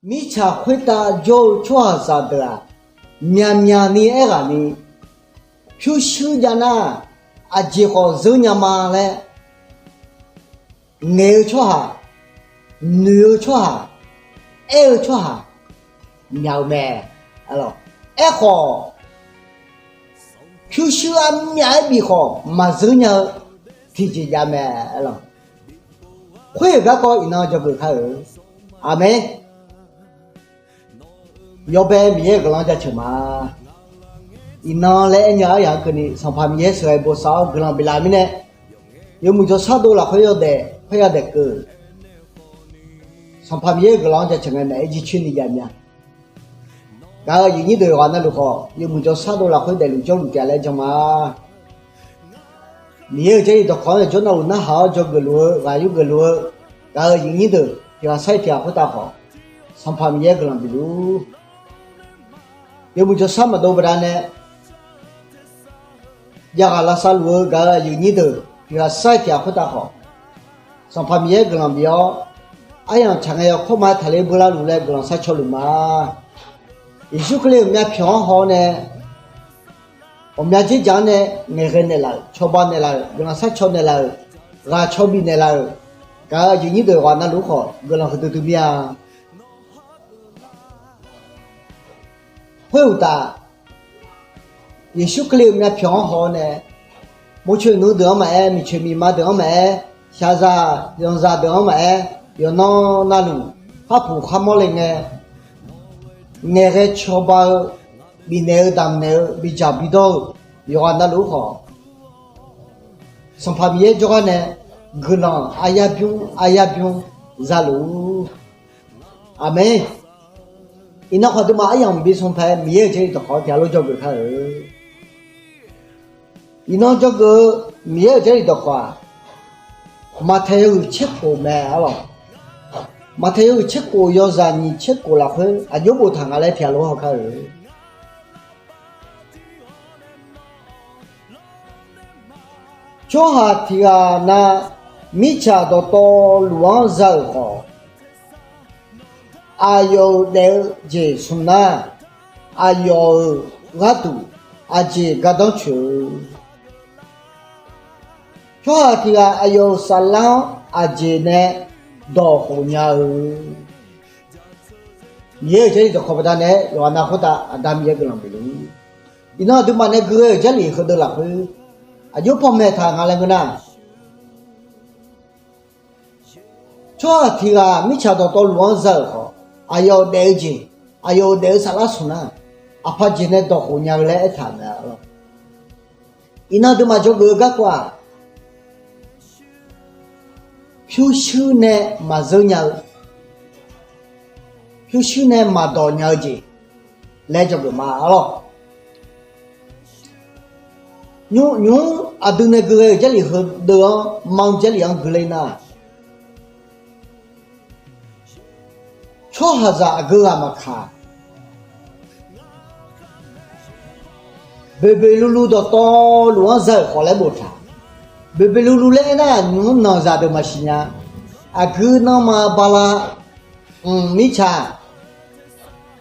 米茶回答就做啥的啊？娘娘你爱个你，就修家那啊，结好走娘妈嘞，男做哈，女做哈，爱做哈，苗咩？啊咯，爱好，就修啊苗比好，嘛走娘提起家咩？啊咯，会个个一闹就不开儿，阿妹。要不米也个啷家吃嘛？一拿来伢样个呢，上旁米也是不少个啷比拉米呢？有么就差多了，会要得个。上旁米也个啷家吃个呢，一起去你家呢？然后有你对话那路好，有么就差多了，会得路叫路家来讲嘛？米也这里头看着就那好，就个路，还有个路，然后有你头，就晒天会打好，上旁米也个啷比路。要不就什么都不然呢？要个拉萨路个有你的，给他晒天会打好。上旁边个人比较，哎呀，常个要靠买台里不拉路来个人晒桥路嘛。也许可能我们平好呢，我们这讲呢，每个人来，桥板的来，个人晒桥的来，个桥边的来，个有你的话那路好，个人很多都变啊。会有的，也许可能我们平好呢，目前能得买，没去密码得买，下啥用啥得买，有那路，他不看么嘞呢？那个桥把比那当那比较比到，有那路好，上旁边这个呢，个人哎呀不用咋路，阿妹。伊那好的嘛，一样比上牌，米也这都好，条路交给他儿。伊那这个米也这的话，马太有吃过没了？马太有吃过，要是你吃过了会，啊，有不谈下来条路好看儿。就哈提啊，那米吃到路上走好。啊有来结束呢，啊有我都啊这个当去，主要这个啊有啥浪啊这呢到后面，也这里头看不到呢，要那好大啊咱们也个人不容易，你那对嘛那个这里很多了会，啊有方面他俺那个呢。主要这个没吃到路上走好。啊要了解，啊要了啥拉说呢？啊怕今天到后面来谈了，伊那都嘛就个个，就修呢嘛走鸟，就修呢嘛到鸟去，来这个嘛咯。牛啊都那个这里和的忙这里样个来呢。错哈子啊个嘛看，白白噜噜的到路上走，后来不查，白白噜噜来呢，你们哪啥都没事呢？啊个那么巴拉，没查，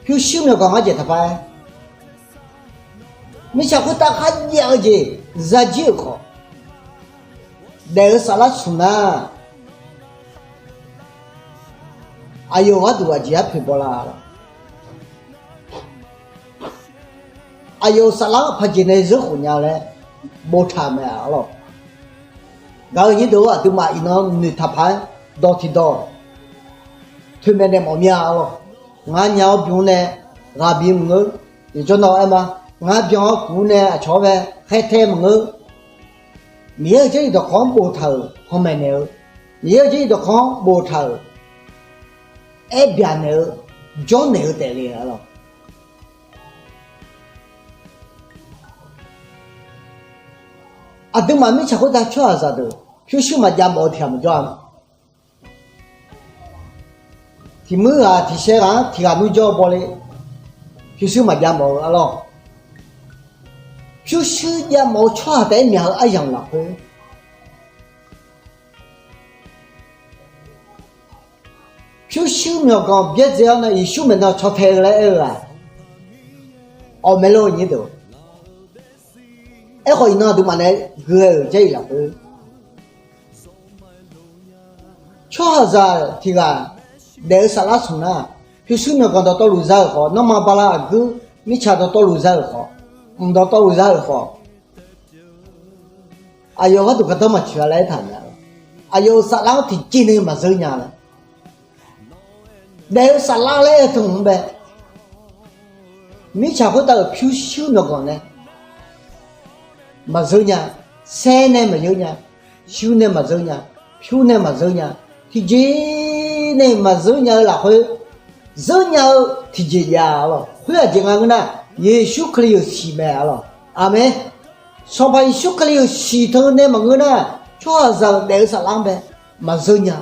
就修了干嘛去他拍？没查会打哈样子，热就好，那个啥拉出呢？哎呦，我都这赔不啦！哎呦，啥浪拍进来热乎鸟嘞，没差没了。然后你都啊，都买一那女他盘到提到，推面的毛面了。俺娘不用呢，俺比我，你知道嘛？俺比我姑呢，瞧呗，还太我。你要这里头看不头，看没有？你要这里头看不头。哎，边头叫那个带来了，啊，等嘛没吃过他吃啥的，就是嘛家毛天嘛叫，提么啊，提些啊，提啊弄叫包嘞，就是嘛家毛啊咯，就是家毛吃带苗一样了会。Pyuʼ siêu miêu con biết gì nó ý siêu mình nó cho thề lại à mấy lô như đó hồi nó tụi mình này gửi chơi là cứ cho ra thì là để sao lá xuống na Pyuʼ siêu miêu con đó tôi lùi ra khó nó mà bao la cứ mi cha đó tôi lùi ra khó đó tôi lùi ra khó ai yêu tụi cái đó mà chưa lấy thành nhà ai yêu sao lá thì chỉ nên mà giữ nhà này để sao lá lấy thùng bé mi cha có tao Pyuʼ siêu miêu con này mà giữ nhà xe này mà giữ nhà siêu này mà giữ nhà Pyuʼ này mà giữ nhà thì gì này mà giữ nhà là hơi giữ nhà thì gì nhà rồi hơi là gì ngang na Giêsu Kitô xì mẹ rồi amen sau khi Giêsu Kitô xì thơ này mà người na cho rằng để sao làm bé mà giữ nhà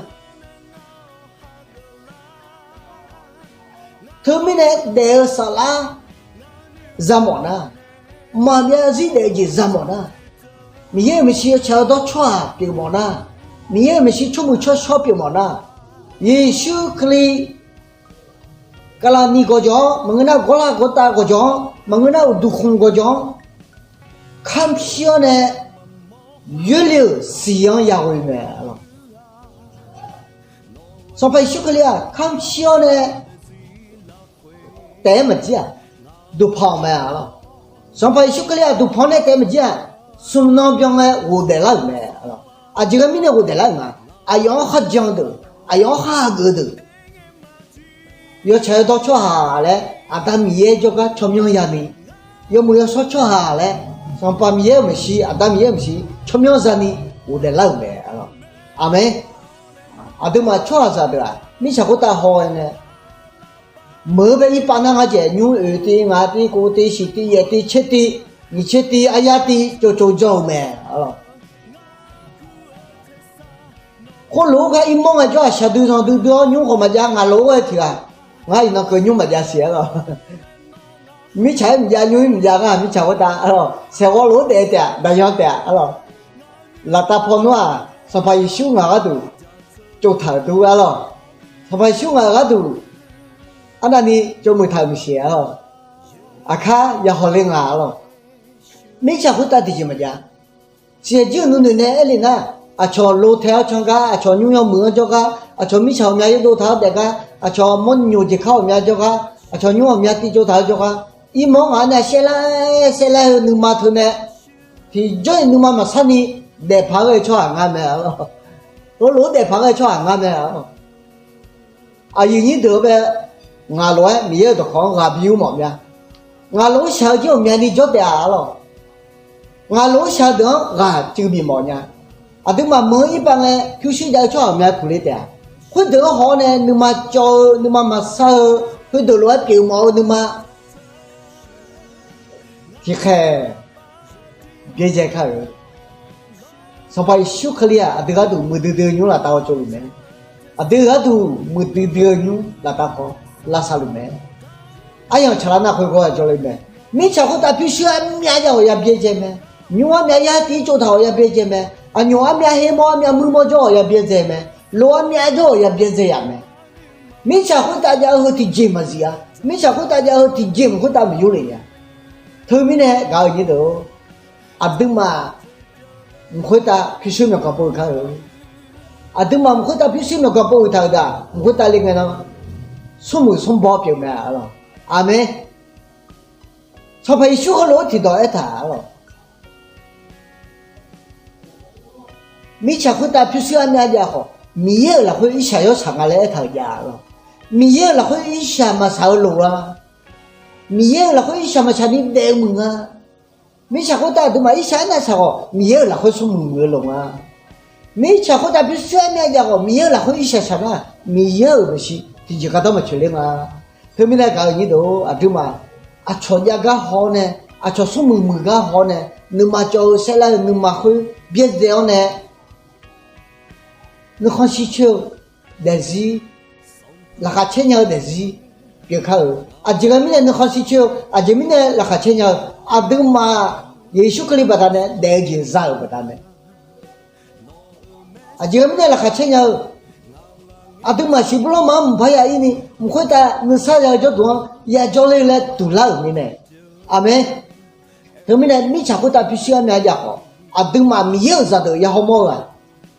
thứ mấy này để sao làm ra món na mà nhà gì để gì ra món na mình chỉ chờ đó cho cái món na mình chỉ cho cái món na Giêsu Kitô cái là ni có gió mà người nào có là có ta có gió mà người nào du không có gió khám xio này dữ liệu sử dụng nhà người mẹ rồi sau khi Giêsu Kitô khám xio này té mà chứ du phong mẹ rồi sau khi Giêsu Kitô du phong này té mà chứ sum non biang này vô để lại mẹ rồi giờ mình này vô để lại mà yêu hết giang được yêu hết cái được yo chơi đó cho hà lẽ Adam ye cho cái chôm nhung nhà này yo mua số cho hà lẽ xong 밤 ye mà xí Adam ye mà xí chôm nhung ra này u để lâu mẹ rồi amen mà cho ra được mi sao có ta hỏi nè mới về ít bạn nào chứ nhung ở đi ngã đi cô đi xí đi ye đi chết đi你chết đi ai ya đi cho mẹ rồi có lúa cái im mong cho sao đưa nhung không mà ra ngã lúa ấy thì ngay nó cười nhung mà ra xỉa rồi mi chạy mình ra nhung mình ra cái mi chạy ta rồi xe có lúa để tẻ đại nhau tẻ rồi là ta phong nó sao phải siêu ngã cái đủ cho thở đủ rồi sao phải siêu ngã cái đủ anh này cho mình thở mình xỉa rồi khá giờ họ lên ngã rồi mi chạy ta thì gì mà ra xỉa chứ nó này lên na cho lúa theo cho cái cho nhung nhau mưa cho cái cho mi chạy nhà đồ tháo để cái cho món nhiều gì không nhà cho cái cho nhiều nhà thì cho tháo cho cái ý món anh này sẽ là nương mà thôi nè thì chơi nương mà sao đi để phá cái cho hàng mẹ có lúa để phá cái cho hàng mẹ như thế về ngà lúa mi ở đó khó ngà biu mỏng nha ngà lúa sao chứ mẹ đi cho đẻ rồi ngà lúa sao đó ngà chưa bị mỏng nha tức mà mới ít bằng này cứ suy ra cho mẹ phụ lấy đẻ hơi đỡ họ này nhưng mà cho nhưng mà sao hơi đỡ lúa kiểu màu nhưng mà thì khe bây giờ khai sau phải Giêsu Kitô đứa đủ 10 đứa nhung là tao cho mẹ đứa đủ 10 đứa nhung là tao có là sao mẹ ai yang chả na khôi khôi cho mẹ mi chả có ta必须mẹ cho ya bây giờ mẹ nhung mẹ ya tí cho thầu ya bây giờ mẹ nhung mẹ hay mẹ mua cho ya bây giờ mẹ lúa mẹ cho ya bây giờ ya mẹ mi chả có ta giờ hơi thì gì mà gì à mi chả có ta giờ hơi thì gì mà có ta bị vô liền à thôi mi này gọi như đó đừng mà khối ta phía sau nó có bồi khai rồi đừng mà khối ta phía sau nó có bồi thay da khối ta liền cái nào sum bỏ biểu mẹ rồi amen sau phải Giêsu có lỗi thì đòi thả rồi mi chả khối ta phía sau anh nhà họ mi là khối ít xài sang lại thả nhà rồi mi là khối ít xài mà sao lù à mi là khối ít xài mà sao đi đeo mừng à mi chả có ta tụi mà ít sáng là sao mi là khối số mười lồng à mi chả có ta biết sáng này giờ mi là khối ít sáng à mi mà gì thì chỉ có đó mà chơi lên mà thế mi này cái gì đó tụi mà cho nhà cái họ này cho số mười cái họ này nhưng mà cho sẽ là nhưng mà khối biết gì này nó không chỉ chơi để gì là cái chơi nhau để gì cái khâu giờ mi này nó không chỉ chơi giờ mi này là cái chơi nhau đừng mà Giêsu Kitô bắt đầu này để gì ra bắt đầu này giờ mình là khách nhau 阿对嘛是不老嘛唔怕呀伊呢，唔会的，你啥要叫多，也叫来来独老你呢，阿妹，后面呢，你吃会的必须要买点好，阿对嘛没有啥的也好毛啊，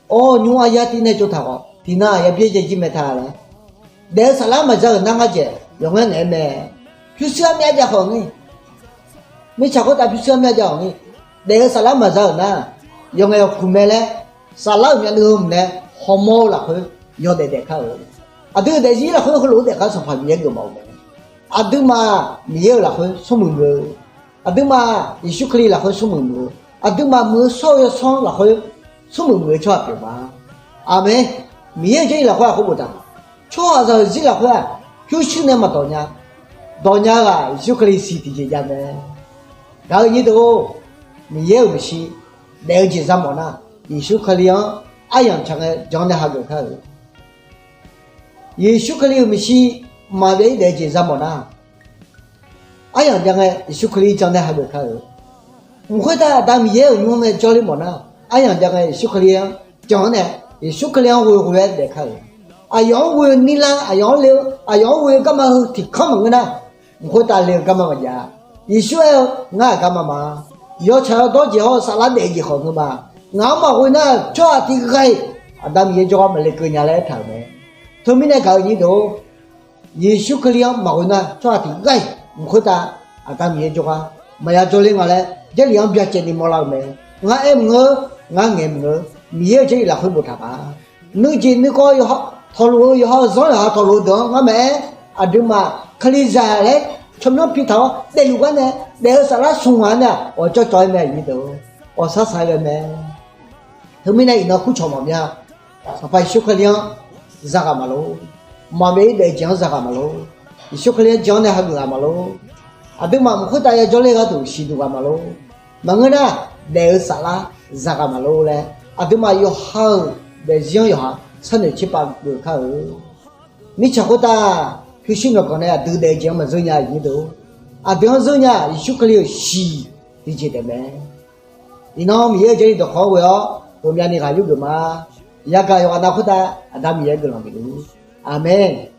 哦，你话也天天就他好，天哪也别去买他了，但是啥嘛这那个姐，用个奶奶，必须要买点好呢，你吃会的必须要买点好呢，但是啥嘛这那，用个苦买嘞，啥老面的我们呢，好毛了会。要得看了，啊，对的，伊拉会老得看是旁边个毛的，啊，对嘛，没有了会出门个，啊，对嘛，你修可以了会出门个，啊，对嘛，没少要上了会出门个吃对吧？啊没，没有这一了会好不得，吃着这了会，就去那么多年啊，修可以洗的这样的，然后你都没有不是，了解什么呢？你修可以啊，哎呀，讲的讲的还够看。耶稣克里没是马尾的介绍么呢？哎呀，讲个耶稣克里讲的还没看，不会的，咱们也有用的教的么呢？哎呀，讲个耶稣克里讲的耶稣克里会来看，啊，样会你啦，啊样了，啊样会干嘛提看么个呢？不会打了干嘛个呀？耶稣俺干嘛嘛？要吃多几好，啥拉得几好个嘛？俺嘛会呢，这地个啊，咱们也叫我们来跟人家来谈的。后面那个你都，耶稣克里嘛会呢，抓地个，不会的啊，咱们也叫话，没要做另外嘞，这两边见你没了没？俺爱我，俺爱我，没有这一来会不他吧？你见你个也好，套路也好，上也好，套路的，俺们啊对嘛，克里在嘞，全部皮头，那如果呢，那啥啦送完呢，我就找没你都，我啥个没？后面呢，那苦吵嘛面，把修克里。zaga malo mame de jang zaga malo isukle jang ne haga malo adu ma mukhu ta ya jole ga tu shi tu ga malo mangana de sala zaga malo le adu ma yo ha de jang yo ha san de chi pa de kha ni cha ko ta phu shin no ko ne adu de jang ma zo nya yi do adu zo nya isukle shi di je de me ino mi ye je de kho we yo bo mya ni ga yu ge ma yaga yo ana khuda adam ye gelong bilu amen